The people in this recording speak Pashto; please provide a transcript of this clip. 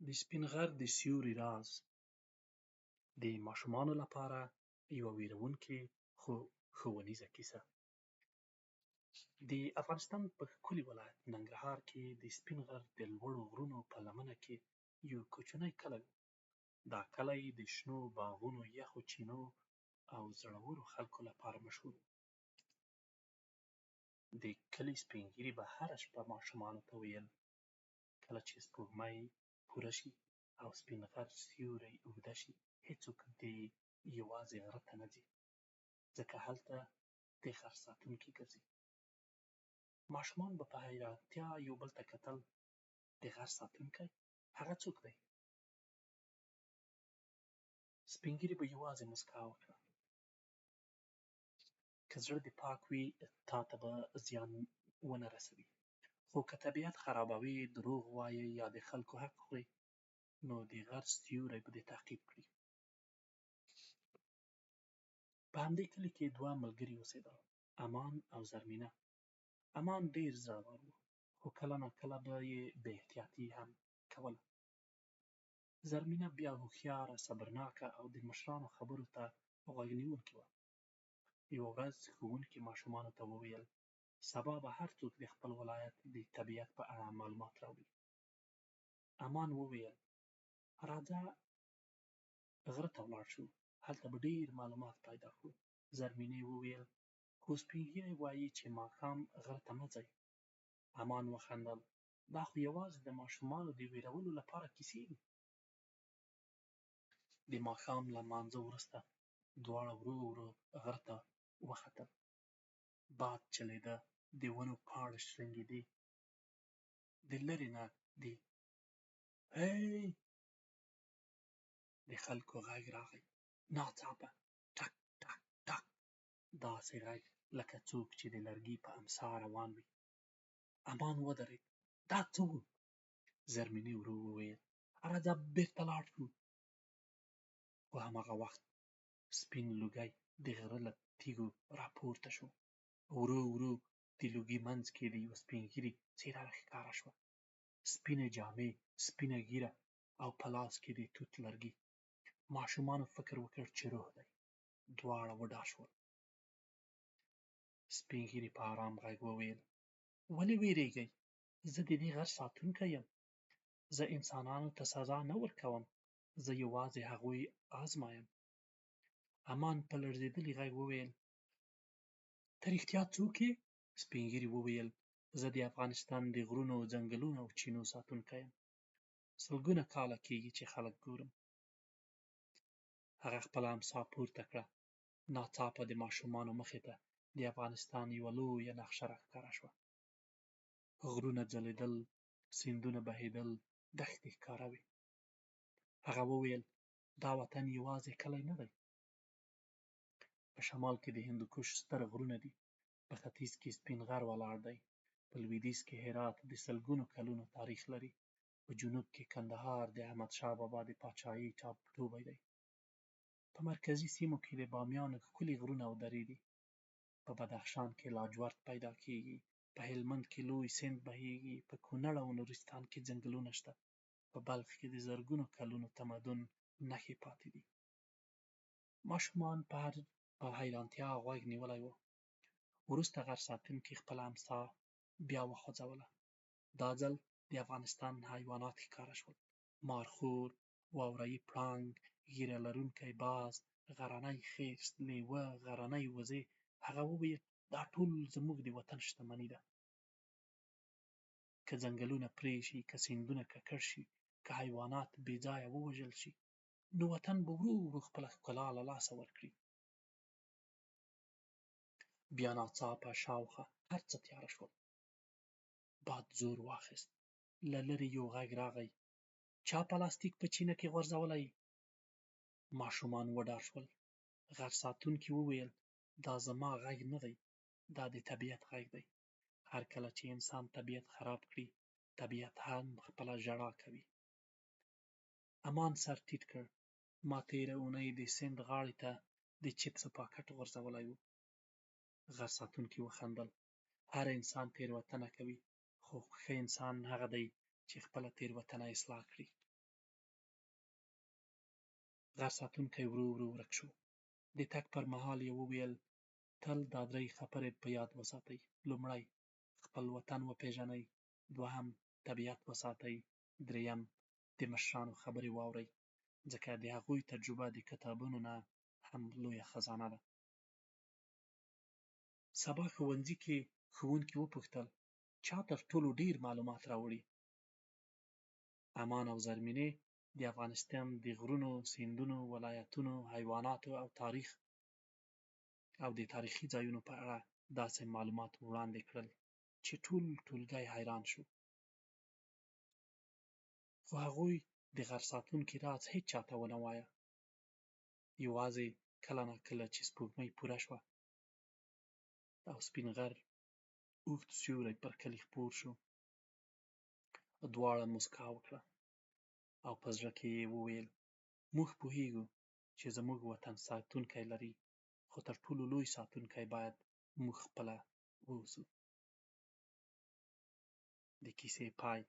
د سپین غر د سیوري راز د ماشومانو لپاره یوه ویرونکې خو ښوونیزه کیسه. د افغانستان په ښکلي ولایت ننګرهار کې د سپین غر د لوړو غرونو په لمنه کې یو کوچنی کلی و. دا کلی د شنو باغونو، یخو چینو او زړورو خلکو لپاره مشهور و. د کلي سپین ږیري به هره شپه ماشومانو ته ویل کله چې سپوږمۍ پوره شي او سپین غر سیوری اوږده شي، هېڅوک دې یوازې غره ته نه ځي، ځکه هلته د غر ساتونکي ګرځي. ماشومان به په حیرانتیا یو بل ته کتل. د غر ساتونکی؟ هغه څوک دی؟ سپین ږیري به یوازې موسکا وکړه. که زړه دې پاک وي، تا ته به زیان ونه رسوي. خو که طبیعت خرابوي، دروغ وایې یا د خلکو حق خورې، نو د غر سیوری به دې تعقیب کړي. په همدې کلي کې دوه ملګري اوسېدل، امان او زرمینه. امان ډېر زړور و، خو کله ناکله به یې بې احتیاطي هم کوله. زرمینه بیا هوښیاره، صبرناکه او د مشرانو خبرو ته غوږ نیونکې وه. یوه ورځ ښوونکي ماشومانو ته وویل سبا به هر څوک د خپل ولایت د طبیعت په اړه معلومات راوړي. امان وویل راځه غره ته ولاړ شو، هلته به ډېر معلومات پیدا کړو. زرمینې وویل خو سپین ږیری وایي چې ماښام غره ته مه ځئ. امان وخندل دا خو یوازې د ماشومانو د ویرولو لپاره کیسې دي. د ماښام له لمانځه وروسته دواړه ورو ورو غره ته وختل. باد چلېده، د ونو پاڼې شرنګېدې. د لرې نه د هی د خلکو غږ راغی. ناڅاپه ټک ټک ټک، داسې غږ لکه څوک چې د لرګي په امسا روان وي. امان ودرېد. دا څه و؟ زرمینې ورو وویل راځه بېرته لاړ شو. خو هماغه وخت سپین لوګی د غره له تیږو راپورته شو. ورو ورو د لوګي منځ کې د یوه سپین ږیري څېره راښکاره شوه. سپینې جامې، سپینه ږیره او په لاس کې د توت لرګي. ماشومانو فکر وکړ چې روح دی. دواړه وډار شول. سپین ږیري په ارام غږ وویل ولې وېرېږئ؟ زه د دې غر ساتونکی یم. زه انسانانو ته سزا نه ورکوم، زه یوازې هغوی ازمایم. امان په لړزېدلي غږ وویل ته رښتیا څوک یې؟ سپین ږیري وویل زه د افغانستان د غرونو، ځنګلونو او چینو ساتونکی یم. سلګونه کاله کېږي چې خلک ګورم. هغه خپله امسا پورته کړه. ناڅاپه د ماشومانو مخې ته د افغانستان یوه لویه نقشه راښکاره شوه. غرونه ځلېدل، سیندونه بهېدل، دښتې ښکاره وې. هغه وویل دا وطن یوازې کلی نه دی. په شمال کې د هندوکش ستر غرونه دي. په ختیځ کې سپین غر ولاړ دی. په لویدیځ کې هرات د سلګونو کلونو تاریخ لري. په جنوب کې کندهار د احمدشاه بابا د پاچاهۍ ټاټوبی دی. په مرکزي سیمو کې د بامیانو ښکلي غرونه او درې دي. په بدخشان کې لاجورد پیدا کېږي. په هلمند کې لوی سیند بهیږي. په کونړ او نورستان کې ځنګلونه شته. په بلخ کې د زرګونو کلونو تمدن نښې پاتې دي. ماشومان په حیرانتیا غوږ نیولی و. وروسته غر ساتونکي خپله امسا بیا وخوځوله. دا ځل د افغانستان حیوانات ښکاره شول. مارخور، واورهيي پړانګ، ږیره لرونکی باز، غرنی خرس، لیوه، غرنۍ وزې. هغه وویل دا ټول زموږ د وطن شتمني ده. که ځنګلونه پرې شي، که سیندونه ککړ شي، که حیوانات بې ځایه ووژل شي، نو وطن به ورو ورو خپله ښکلا له لاسه ورکړي. بیا ناڅاپه شاوخوا هر څه تیاره شول. باد زور واخیست. له لرې یو غږ راغی چا پلاستیک په چینه کې غورځولی؟ ماشومان وډار شول. غر ساتونکي وویل دا زما غږ نه دی، دا د طبیعت غږ دی. هر کله چې انسان طبیعت خراب کړي، طبیعت هم خپله ژړا کوي. امان سر ټیټ کړ. ما تېره اونۍ د سیند غاړې ته د چپسو پاکټ غورځولی و. غر ساتونکي وخندل. هر انسان تېروتنه کوي، خو ښه انسان هغه دی چې خپله تېروتنه اصلاح کړي. غر ساتونکی ورو ورو ورک شو. د تګ پر مهال یې وویل تل دا درې خبرې په یاد وساتئ. لومړی خپل وطن وپېژنئ. دوهم طبیعت وساتئ. دریم د مشرانو خبرې واورئ، ځکه د هغوی تجربه د کتابونو نه هم لویه خزانه ده. سبا ښوونځي کې ښوونکي وپوښتل چا تر ټولو ډېر معلومات راوړي؟ امان او زرمینې د افغانستان د غرونو، سیندونو، ولایتونو، حیواناتو او تاریخ او د تاریخي ځایونو په اړه داسې معلومات وړاندې کړل چې ټول ټولګی حیران شو. خو هغوی د غر ساتونکي راز هیڅ چاته ونه وایه. یوازې کله نا کله چې سپوږمۍ پوره شوه او سپین غر اوږد سیوری پر کلي خپور شو، دواړه موسکا وکړه او په زړه کې یې وویل موږ پوهیږو چې زموږ وطن ساتونکی لري، خو تر ټولو لوی ساتونکی باید موږ خپله واوسو. د کیسې پای.